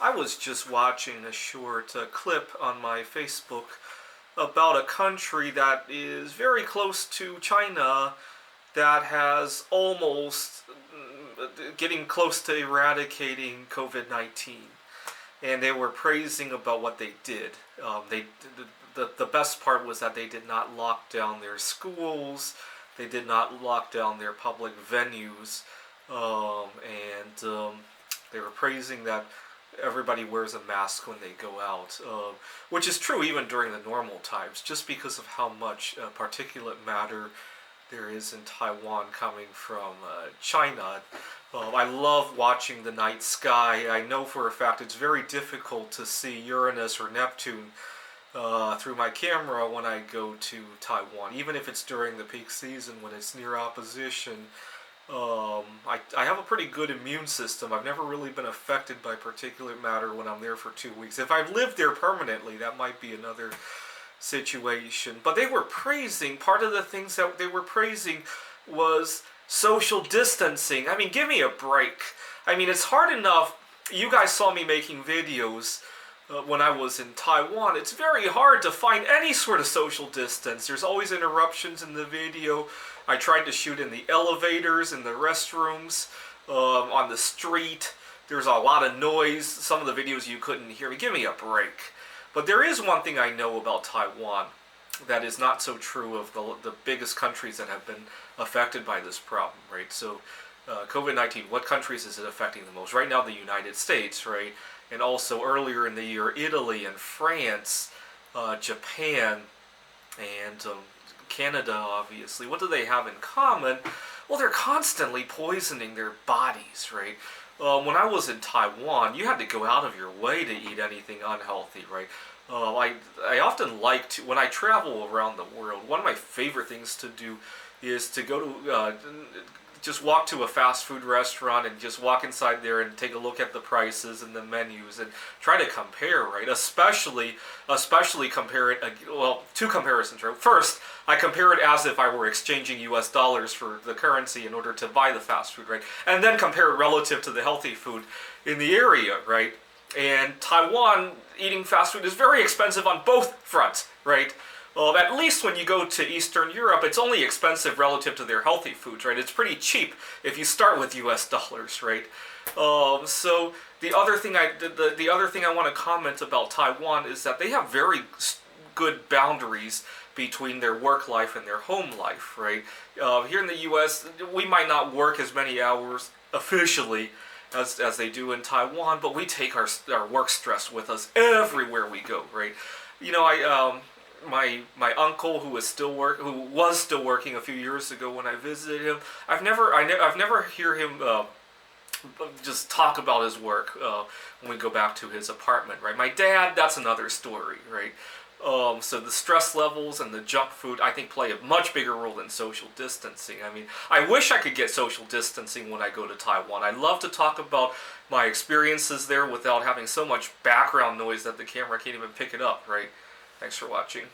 I was just watching a short clip on my Facebook about a country that is very close to China that has almost getting close to eradicating COVID-19. And they were praising about what they did. The best part was that they did not lock down their schools, they did not lock down their public venues, and they were praising that everybody wears a mask when they go out, which is true even during the normal times, just because of how much particulate matter there is in Taiwan coming from China. I love watching the night sky. I know for a fact it's very difficult to see Uranus or Neptune through my camera when I go to Taiwan, even if it's during the peak season when it's near opposition. I have a pretty good immune system. I've never really been affected by particulate matter when I'm there for 2 weeks. If I've lived there permanently, that might be another situation. But they were praising, part of the things that they were praising was social distancing. I mean, give me a break. I mean, it's hard enough. You guys saw me making videos when I was in Taiwan. It's very hard to find any sort of social distance. There's always interruptions in the video. I tried to shoot in the elevators, in the restrooms, on the street. There's a lot of noise. Some of the videos you couldn't hear me. Give me a break. But there is one thing I know about Taiwan that is not so true of the biggest countries that have been affected by this problem, right? So COVID-19, what countries is it affecting the most? Right now, the United States, right? And also earlier in the year, Italy and France, Japan, and Canada, obviously. What do they have in common? Well, they're constantly poisoning their bodies, right? When I was in Taiwan, you had to go out of your way to eat anything unhealthy, right? I often like to, when I travel around the world, one of my favorite things to do is to go to, just walk to a fast food restaurant and just walk inside there and take a look at the prices and the menus and try to compare, right? Especially compare it, well, two comparisons, right? First, I compare it as if I were exchanging US dollars for the currency in order to buy the fast food, right? And then compare it relative to the healthy food in the area, right? And Taiwan, eating fast food is very expensive on both fronts, right? Well, at least when you go to Eastern Europe, it's only expensive relative to their healthy foods, right? It's pretty cheap if you start with US dollars, right? So the other thing I want to comment about Taiwan is that they have very good boundaries between their work life and their home life, right? Here in the US, we might not work as many hours officially as they do in Taiwan, but we take our work stress with us everywhere we go, right? You know, my uncle who was still working a few years ago when I visited him, I've never hear him just talk about his work when we go back to his apartment, right? My dad, that's another story, right? So the stress levels and the junk food, I think, play a much bigger role than social distancing. I mean, I wish I could get social distancing when I go to Taiwan. I'd love to talk about my experiences there without having so much background noise that the camera can't even pick it up, right? Thanks for watching.